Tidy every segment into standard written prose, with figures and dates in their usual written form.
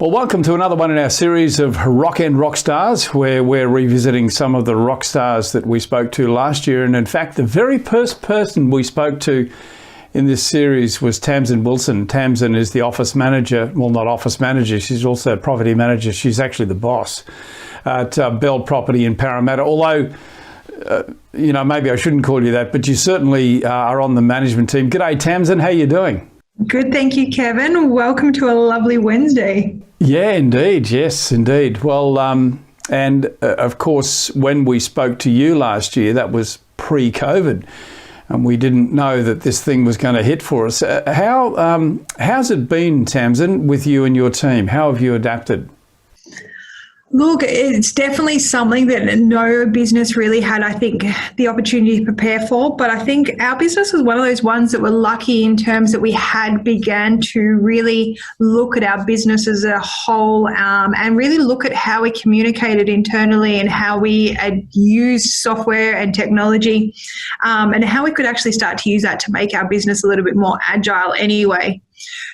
Well, welcome to another one in our series of Rock and Rock Stars, where we're revisiting some of the rock stars that we spoke to last year. And in fact, the very first person we spoke to in this series was Tamsin Wilson. Tamsin is the office manager, well, not office manager, she's also a property manager. She's actually the boss at Belle Property in Parramatta. Although, maybe I shouldn't call you that, but you certainly are on the management team. G'day, Tamsin. How are you doing? Good, thank you, Kevin. Welcome to a lovely Wednesday. Yeah, indeed. Yes, indeed. Well, of course, when we spoke to you last year, that was pre-COVID, and we didn't know that this thing was going to hit for us. How's it been, Tamsin, with you and your team? How have you adapted? Look, it's definitely something that no business really had, I think, the opportunity to prepare for. But I think our business was one of those ones that were lucky in terms that we had began to really look at our business as a whole and really look at how we communicated internally and how we used software and technology and how we could actually start to use that to make our business a little bit more agile anyway.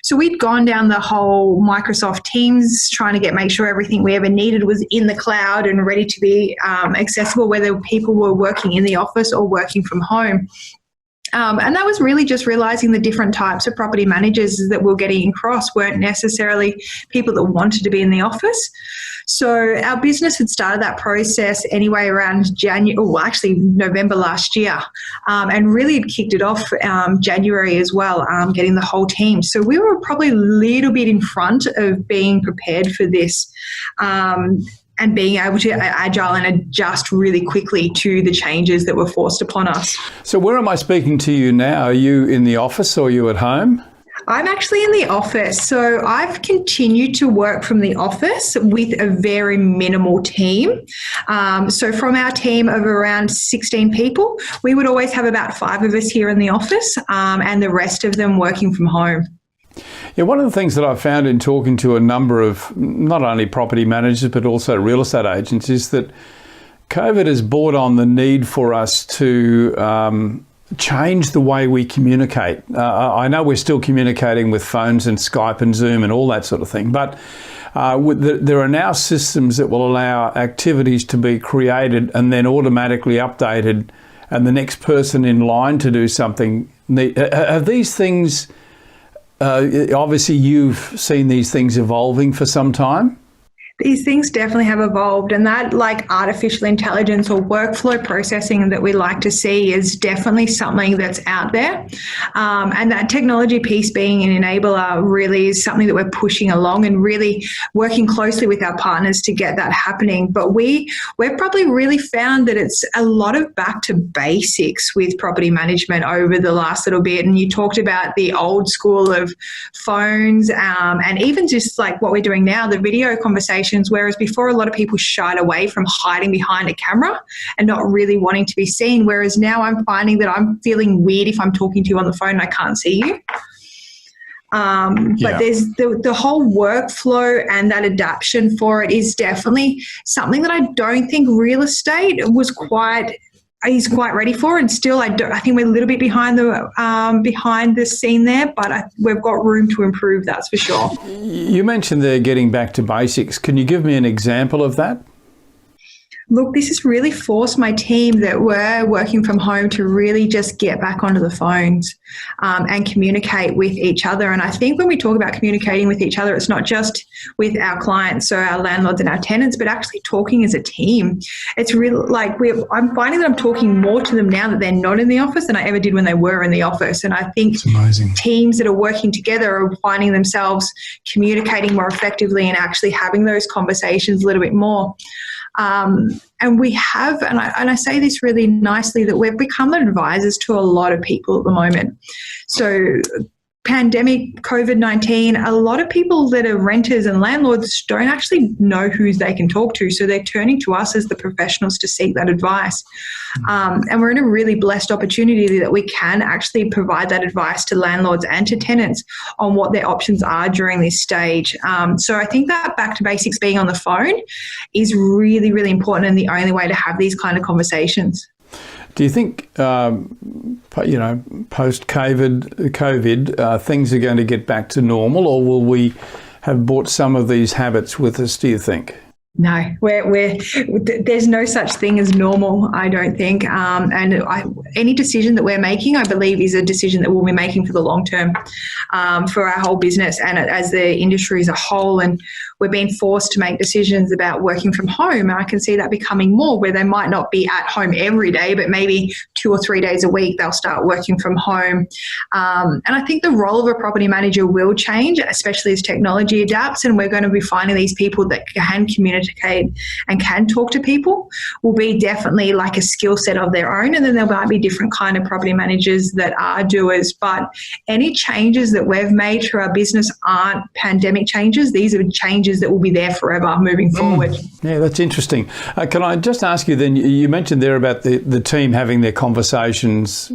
So we'd gone down the whole Microsoft Teams, trying to make sure everything we ever needed was in the cloud and ready to be accessible, whether people were working in the office or working from home. And that was really just realising the different types of property managers that we're getting across weren't necessarily people that wanted to be in the office. So our business had started that process anyway around November last year, and really had kicked it off January as well, getting the whole team. So we were probably a little bit in front of being prepared for this. And being able to agile and adjust really quickly to the changes that were forced upon us. So where am I speaking to you now? Are you in the office or are you at home? I'm actually in the office. So I've continued to work from the office with a very minimal team. So from our team of around 16 people, we would always have about 5 of us here in the office and the rest of them working from home. Yeah, one of the things that I've found in talking to a number of not only property managers but also real estate agents is that COVID has brought on the need for us to change the way we communicate. I know we're still communicating with phones and Skype and Zoom and all that sort of thing, but there are now systems that will allow activities to be created and then automatically updated, and the next person in line to do something. Have these things... obviously, you've seen these things evolving for some time. These things definitely have evolved, and that like artificial intelligence or workflow processing that we like to see is definitely something that's out there. And that technology piece being an enabler really is something that we're pushing along and really working closely with our partners to get that happening. But we've probably really found that it's a lot of back to basics with property management over the last little bit. And you talked about the old school of phones and even just like what we're doing now, the video conversation. Whereas before, a lot of people shied away from hiding behind a camera and not really wanting to be seen. Whereas now I'm finding that I'm feeling weird if I'm talking to you on the phone and I can't see you. But there's the whole workflow and that adaptation for it is definitely something that I don't think real estate is quite ready for, and still I think we're a little bit behind the scene there, but we've got room to improve, that's for sure. You mentioned they're getting back to basics. Can you give me an example of that? Look, this has really forced my team that were working from home to really just get back onto the phones and communicate with each other. And I think when we talk about communicating with each other, it's not just with our clients, so our landlords and our tenants, but actually talking as a team. It's really like I'm finding that I'm talking more to them now that they're not in the office than I ever did when they were in the office. And I think teams that are working together are finding themselves communicating more effectively and actually having those conversations a little bit more. And we have, and I say this really nicely, that we've become advisors to a lot of people at the moment. So pandemic, COVID-19, a lot of people that are renters and landlords don't actually know who they can talk to. So they're turning to us as the professionals to seek that advice. And we're in a really blessed opportunity that we can actually provide that advice to landlords and to tenants on what their options are during this stage. So I think that back to basics being on the phone is really, really important and the only way to have these kind of conversations. Do you think, post-COVID, things are going to get back to normal, or will we have brought some of these habits with us, do you think? No, there's no such thing as normal, I don't think. Any decision that we're making, I believe, is a decision that we'll be making for the long term, for our whole business and as the industry as a whole. And we're being forced to make decisions about working from home. And I can see that becoming more, where they might not be at home every day, but maybe 2 or 3 days a week they'll start working from home. And I think the role of a property manager will change, especially as technology adapts, and we're going to be finding these people that can communicate and can talk to people will be definitely like a skill set of their own. And then there might be different kind of property managers that are doers. But any changes that we've made to our business aren't pandemic changes. These are changes that will be there forever moving forward. Yeah, that's interesting. Can I just ask you then, you mentioned there about the team having their conversations,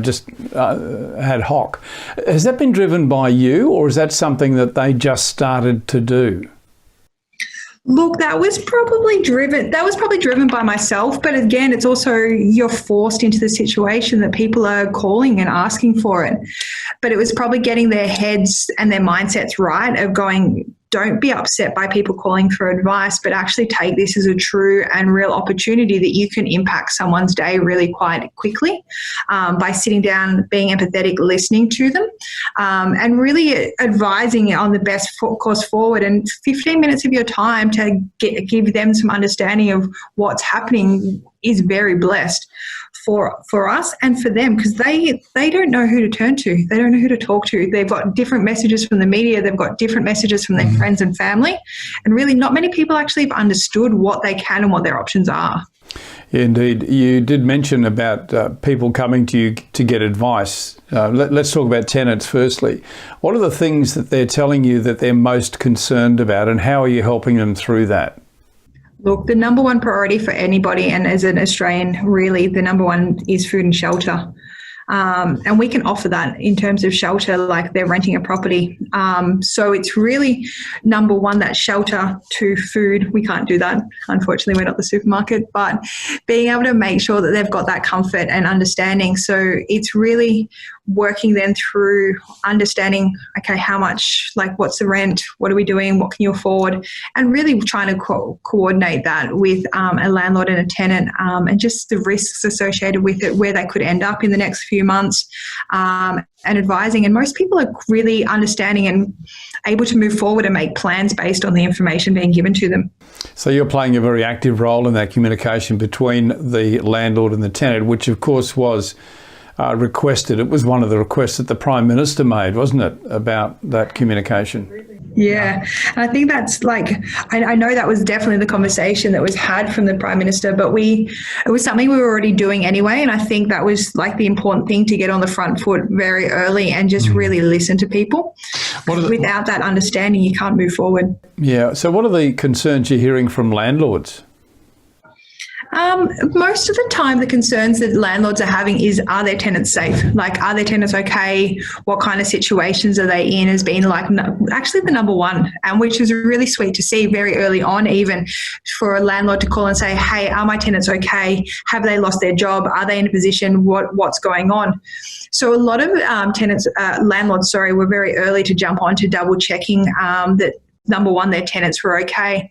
just ad hoc. Has that been driven by you, or is that something that they just started to do? Look, that was probably driven by myself. But again, it's also you're forced into the situation that people are calling and asking for it. But it was probably getting their heads and their mindsets right of going, don't be upset by people calling for advice, but actually take this as a true and real opportunity that you can impact someone's day really quite quickly by sitting down, being empathetic, listening to them, and really advising on the best course forward. And 15 minutes of your time to give them some understanding of what's happening is very blessed for us and for them, because they don't know who to turn to. They don't know who to talk to. They've got different messages from the media. They've got different messages from their friends and family. And really not many people actually have understood what they can and what their options are. Yeah, indeed. You did mention about people coming to you to get advice. Let's talk about tenants firstly. What are the things that they're telling you that they're most concerned about, and how are you helping them through that? Look, the number one priority for anybody, and as an Australian, really, the number one is food and shelter. And we can offer that in terms of shelter, like they're renting a property. So it's really number one, that shelter, to food. We can't do that. Unfortunately, we're not the supermarket, but being able to make sure that they've got that comfort and understanding. So it's really working them through understanding, okay, how much, like what's the rent? What are we doing? What can you afford? And really trying to coordinate that with a landlord and a tenant, and just the risks associated with it, where they could end up in the next few months, and advising. And most people are really understanding and able to move forward and make plans based on the information being given to them. So you're playing a very active role in that communication between the landlord and the tenant, which of course was requested. It was one of the requests that the Prime Minister made, wasn't it, about that communication? Yeah, and I think that's like, I know that was definitely the conversation that was had from the Prime Minister, but it was something we were already doing anyway. And I think that was like the important thing, to get on the front foot very early and just really listen to people. Without that understanding, you can't move forward. Yeah. So what are the concerns you're hearing from landlords? Most of the time, the concerns that landlords are having is, are their tenants safe? Like, are their tenants okay? What kind of situations are they in? Has been like actually the number one, and which is really sweet to see very early on, even for a landlord to call and say, hey, are my tenants okay? Have they lost their job? Are they in a position? What's going on? So a lot of landlords, were very early to jump on to double checking that, number one, their tenants were okay.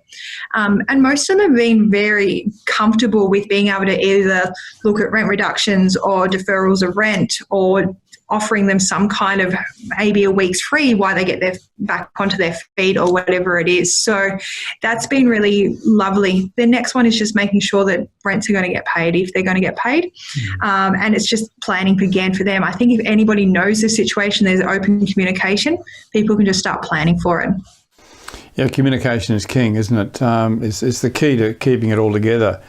And most of them have been very comfortable with being able to either look at rent reductions or deferrals of rent, or offering them some kind of maybe a week's free while they get back onto their feet, or whatever it is. So that's been really lovely. The next one is just making sure that rents are going to get paid if they're going to get paid. And it's just planning again for them. I think if anybody knows the situation, there's open communication, people can just start planning for it. Yeah, communication is king, isn't it? It's the key to keeping it all together.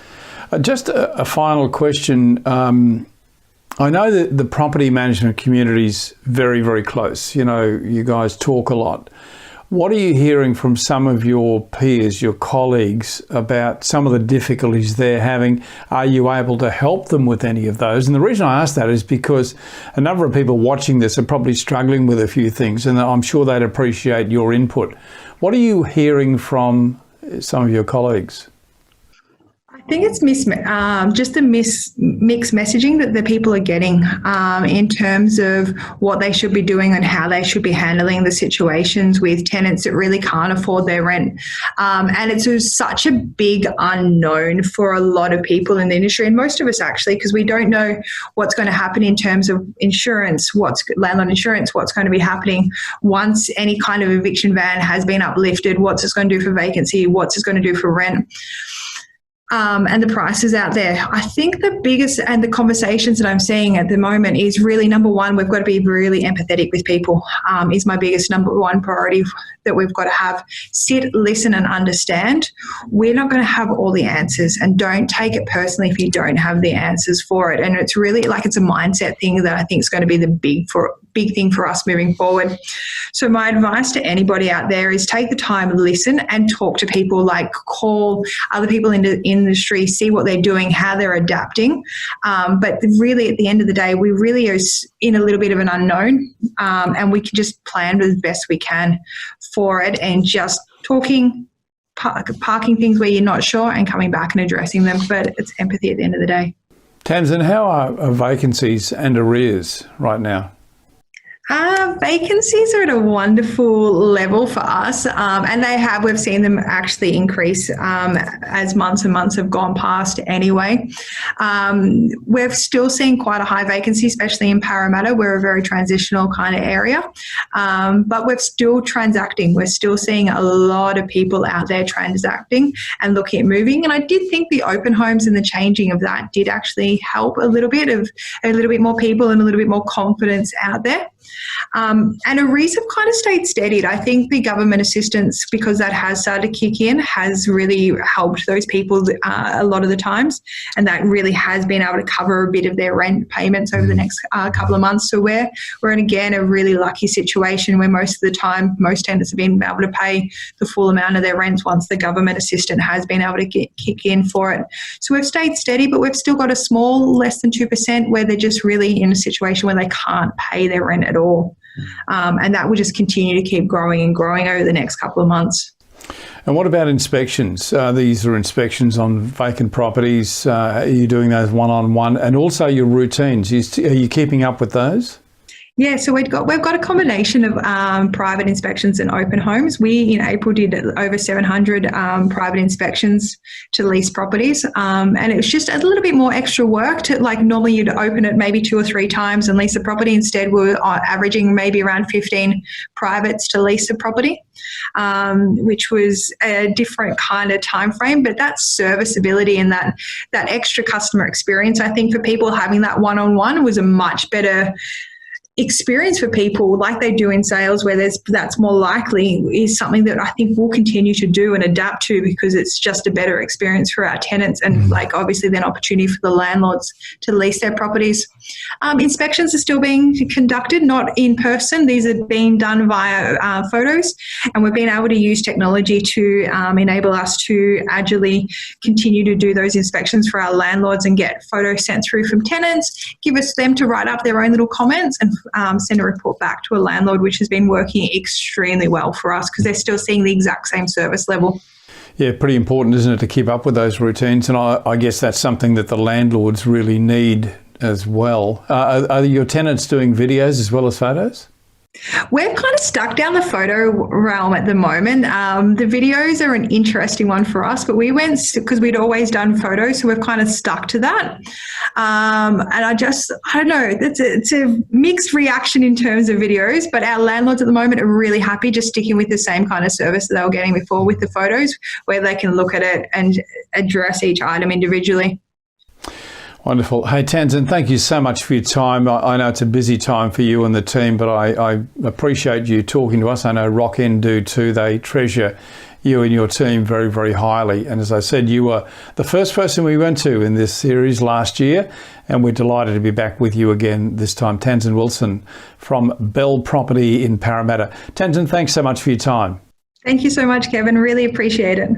Just a final question. I know that the property management community is very, very close. You know, you guys talk a lot. What are you hearing from some of your peers, your colleagues, about some of the difficulties they're having? Are you able to help them with any of those? And the reason I ask that is because a number of people watching this are probably struggling with a few things, and I'm sure they'd appreciate your input. What are you hearing from some of your colleagues? I think it's just the mixed messaging that the people are getting in terms of what they should be doing and how they should be handling the situations with tenants that really can't afford their rent. And it's such a big unknown for a lot of people in the industry, and most of us actually, because we don't know what's going to happen in terms of insurance, what's landlord insurance, what's going to be happening once any kind of eviction ban has been uplifted, what's it going to do for vacancy, what's it going to do for rent. And the prices out there. I think the biggest and the conversations that I'm seeing at the moment is really, number one, we've got to be really empathetic with people, is my biggest number one priority that we've got to have. Sit, listen and understand. We're not going to have all the answers, and don't take it personally if you don't have the answers for it. And it's really like it's a mindset thing that I think is going to be the big thing for us moving forward. So my advice to anybody out there is take the time, listen and talk to people, like call other people in the industry, see what they're doing, how they're adapting. But really at the end of the day, we really are in a little bit of an unknown, and we can just plan as best we can for it, and just talking, parking things where you're not sure and coming back and addressing them. But it's empathy at the end of the day. Tamsin, how are vacancies and arrears right now? Vacancies are at a wonderful level for us, and we've seen them actually increase as months and months have gone past anyway. We're still seeing quite a high vacancy, especially in Parramatta. We're a very transitional kind of area, but we're still transacting. We're still seeing a lot of people out there transacting and looking at moving. And I did think the open homes and the changing of that did actually help a little bit more people and a little bit more confidence out there. And arrears have kind of stayed steadied. I think the government assistance, because that has started to kick in, has really helped those people a lot of the times, and that really has been able to cover a bit of their rent payments over the next couple of months. So we're in, again, a really lucky situation where most of the time most tenants have been able to pay the full amount of their rents once the government assistance has been able to kick in for it. So we've stayed steady, but we've still got a small, less than 2%, where they're just really in a situation where they can't pay their rent at all. And that will just continue to keep growing and growing over the next couple of months. And what about inspections? These are inspections on vacant properties. Are you doing those one-on-one? And also your routines, are you keeping up with those? Yeah, so we've got a combination of private inspections and open homes. We, in April, did over 700 private inspections to lease properties, and it was just a little bit more extra work. Normally you'd open it maybe 2 or 3 times and lease a property. Instead, we're averaging maybe around 15 privates to lease a property, which was a different kind of time frame. But that serviceability and that extra customer experience, I think for people having that one-on-one was a much better experience for people, like they do in sales, where that's more likely, is something that I think we'll continue to do and adapt to, because it's just a better experience for our tenants, and obviously then opportunity for the landlords to lease their properties. Inspections are still being conducted, not in person. These are being done via photos, and we've been able to use technology to enable us to agilely continue to do those inspections for our landlords and get photos sent through from tenants, give us them to write up their own little comments and send a report back to a landlord, which has been working extremely well for us because they're still seeing the exact same service level. Yeah, pretty important, isn't it, to keep up with those routines? And I guess that's something that the landlords really need as well. Are your tenants doing videos as well as photos? We're kind of stuck down the photo realm at the moment. The videos are an interesting one for us, but we went because we'd always done photos, so we've kind of stuck to that. And I don't know, it's a mixed reaction in terms of videos, but our landlords at the moment are really happy just sticking with the same kind of service that they were getting before with the photos, where they can look at it and address each item individually. Wonderful. Hey, Tamsin, thank you so much for your time. I know it's a busy time for you and the team, but I appreciate you talking to us. I know Rock End do too. They treasure you and your team very, very highly. And as I said, you were the first person we went to in this series last year, and we're delighted to be back with you again this time. Tamsin Wilson from Belle Property in Parramatta. Tamsin, thanks so much for your time. Thank you so much, Kevin. Really appreciate it.